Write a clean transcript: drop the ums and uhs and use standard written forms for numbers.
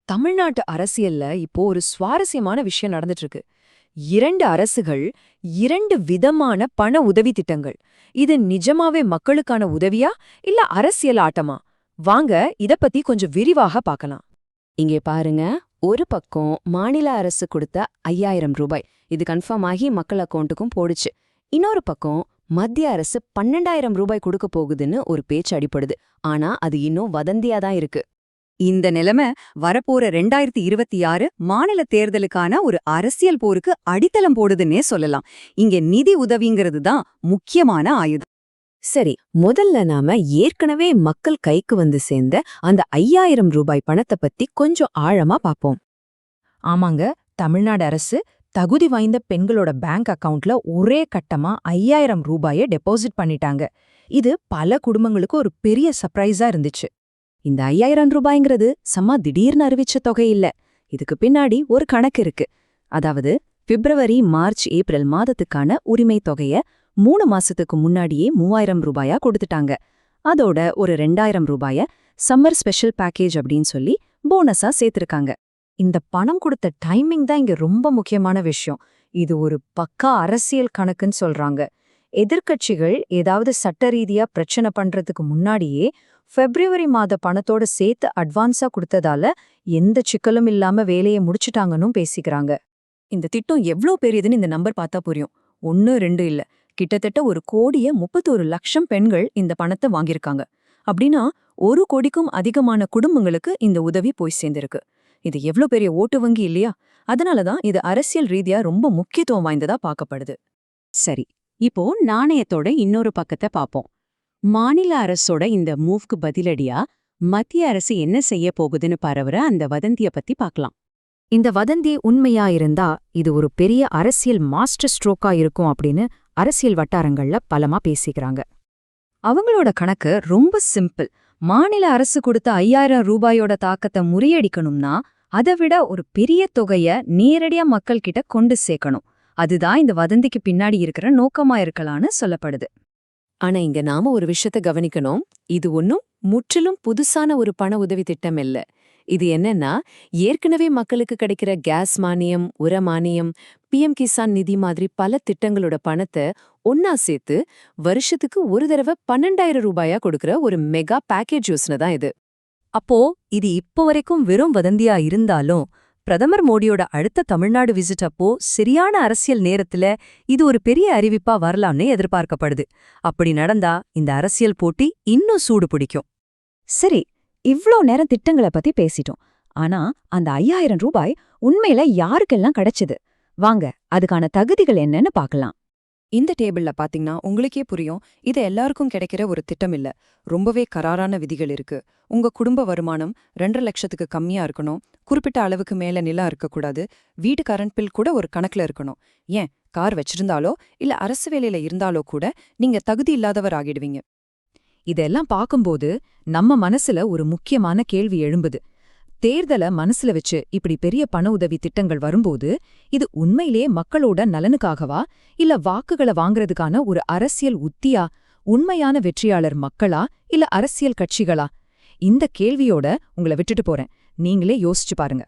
தமிழ்நாட்டு அரசியல்ல இப்போ ஒரு சுவாரஸ்யமான விஷயம் நடந்துட்டு இருக்கு. 2 அரசுகள், 2 விதமான பண உதவி திட்டங்கள். இது நிஜமாவே மக்களுக்கான உதவியா இல்ல அரசியல் ஆட்டமா? வாங்க இத பத்தி கொஞ்சம் விரிவாக பார்க்கலாம். இங்கே பாருங்க, ஒரு பக்கம் மாநில அரசு கொடுத்த 5000 ரூபாய், இது கன்ஃபார்ம் ஆகி மக்கள் அக்கௌண்ட்டுக்கும் போடுச்சு. இன்னொரு பக்கம் மத்திய அரசு 12000 ரூபாய் கொடுக்க போகுதுன்னு ஒரு பேச்சு அடிப்படுது. ஆனா அது இன்னும் வதந்தியா தான் இருக்கு. இந்த நிலைமை வரப்போற 2026 மாநில தேர்தலுக்கான ஒரு அரசியல் போருக்கு அடித்தளம் போடுதுன்னே சொல்லலாம். இங்க நிதி உதவிங்கிறது தான் முக்கியமான ஆயுதம். சரி, முதல்ல நாம ஏற்கனவே மக்கள் கைக்கு வந்து சேர்ந்த அந்த 5000 ரூபாய் பணத்தை பத்தி கொஞ்சம் ஆழமா பாப்போம். ஆமாங்க, தமிழ்நாடு அரசு தகுதி வாய்ந்த பெண்களோட பேங்க் அக்கவுண்ட்ல ஒரே கட்டமா 5000 ரூபாயை டெபாசிட் பண்ணிட்டாங்க. இது பல குடும்பங்களுக்கு ஒரு பெரிய சர்ப்ரைஸா இருந்துச்சு. இந்த 5000 ரூபாய்ங்கிறது சும்மா திடீர்னு அறிவிச்ச தொகை இல்ல. இதுக்கு பின்னாடி ஒரு கணக்கு இருக்கு. அதாவது பிப்ரவரி, மார்ச், ஏப்ரல் மாதத்துக்கான உரிமை தொகைய 3 மாசத்துக்கு முன்னாடியே 3000 ரூபாயா கொடுத்துட்டாங்க. அதோட ஒரு 2000 ரூபாய சம்மர் ஸ்பெஷல் பேக்கேஜ் அப்படின்னு சொல்லி போனஸா சேர்த்திருக்காங்க. இந்த பணம் கொடுத்த டைமிங் தான் இங்க ரொம்ப முக்கியமான விஷயம். இது ஒரு பக்கா அரசியல் கணக்குன்னு சொல்றாங்க. எதிர்க்கட்சிகள் ஏதாவது சட்ட ரீதியா பிரச்சனை பண்றதுக்கு முன்னாடியே பிப்ரவரி மாத பணத்தோட சேர்த்து அட்வான்ஸா கொடுத்ததால எந்த சிக்கலும் இல்லாம வேலையை முடிச்சுட்டாங்கன்னு பேசிக்கிறாங்க. இந்த திட்டம் எவ்ளோ பெரியதுன்னு இந்த நம்பர் பார்த்தா புரியும். 1, 2 இல்ல, கிட்டத்தட்ட 1,31,00,000 பெண்கள் இந்த பணத்தை வாங்கியிருக்காங்க. அப்படின்னா 1 கோடிக்கும் அதிகமான குடும்பங்களுக்கு இந்த உதவி போய் சேர்ந்திருக்கு. இது எவ்ளோ பெரிய ஓட்டு வங்கி இல்லையா? அதனாலதான் இது அரசியல் ரீதியா ரொம்ப முக்கியத்துவம் வாய்ந்ததா பார்க்கப்படுது. சரி, இப்போ நாணயத்தோட இன்னொரு பக்கத்தை பாப்போம். மாநில அரசோட இந்த மூவ்க்கு பதிலடியா மத்திய அரசு என்ன செய்ய போகுதுன்னு பரவுற அந்த வதந்திய பத்தி பார்க்கலாம். இந்த வதந்தி உண்மையா இருந்தா இது ஒரு பெரிய அரசியல் மாஸ்டர் ஸ்ட்ரோக்கா இருக்கும் அப்படின்னு அரசியல் வட்டாரங்கள்ல பலமா பேசிக்கிறாங்க. அவங்களோட கணக்கு ரொம்ப சிம்பிள். மாநில அரசு கொடுத்த 5000 ரூபாயோட தாக்கத்தை முறியடிக்கணும்னா அதை விட ஒரு பெரிய தொகைய நேரடியா மக்கள் கிட்ட கொண்டு சேர்க்கணும். அதுதான் இந்த வதந்திக்கு பின்னாடி இருக்கிற நோக்கமா இருக்கலாம்னு சொல்லப்படுது. ஆனா இங்க நாம ஒரு விஷயத்த கவனிக்கணும். இது ஒன்னும் முற்றிலும் புதுசான ஒரு பண உதவி திட்டம் இல்ல. இது என்னன்னா, ஏற்கனவே மக்களுக்கு கிடைக்கிற கேஸ் மானியம், உர மானியம், PM கிசான் நிதி மாதிரி பல திட்டங்களோட பணத்தை ஒன்னா சேர்த்து வருஷத்துக்கு ஒரு தடவை 12000 ரூபாயா கொடுக்கற ஒரு மெகா பேக்கேஜ் யோசனை தான் இது. அப்போ இது இப்போ வரைக்கும் வெறும் வதந்தியா இருந்தாலும் பிரதமர் மோடியோட அடுத்த தமிழ்நாடு விசிட் அப்போ சரியான அரசியல் நேரத்துல இது ஒரு பெரிய அறிவிப்பா வரலாம்னு எதிர்பார்க்கப்படுது. அப்படி நடந்தா இந்த அரசியல் போட்டி இன்னும் சூடு பிடிக்கும். சரி, இவ்ளோ நேரம் திட்டங்களை பத்தி பேசிட்டோம். ஆனா அந்த 5000 ரூபாய் உண்மையில யாருக்கெல்லாம் கிடைச்சது? வாங்க அதுக்கான தகுதிகள் என்னன்னு பார்க்கலாம். இந்த டேபிள்ல பாத்தீங்கன்னா உங்களுக்கே புரியும், இது எல்லாருக்கும் கிடைக்கிற ஒரு திட்டம் இல்ல. ரொம்பவே கராரான விதிகள் இருக்கு. உங்க குடும்ப வருமானம் 2 லட்சத்துக்கு கம்மியா இருக்கணும், குறிப்பிட்ட அளவுக்கு மேல நிலம் இருக்கக்கூடாது, வீட்டு கரண்ட் பில் கூட ஒரு கணக்குல இருக்கணும். ஏன், கார் வச்சிருந்தாலோ இல்ல அரசு வேலையில இருந்தாலோ கூட நீங்க தகுதி இல்லாதவர் ஆகிடுவீங்க. இதெல்லாம் பார்க்கும்போது நம்ம மனசுல ஒரு முக்கியமான கேள்வி எழும்புது. தேர்தல மனசுல வச்சு இப்படி பெரிய பண உதவி திட்டங்கள் வரும்போது இது உண்மையிலேயே மக்களோட நலனுக்காகவா இல்ல வாக்குகளை வாங்குறதுக்கான ஒரு அரசியல் உத்தியா? உண்மையான வெற்றியாளர் மக்களா இல்ல அரசியல் கட்சிகளா? இந்த கேள்வியோட உங்களை விட்டுட்டு போறேன். நீங்களே யோசிச்சு பாருங்க.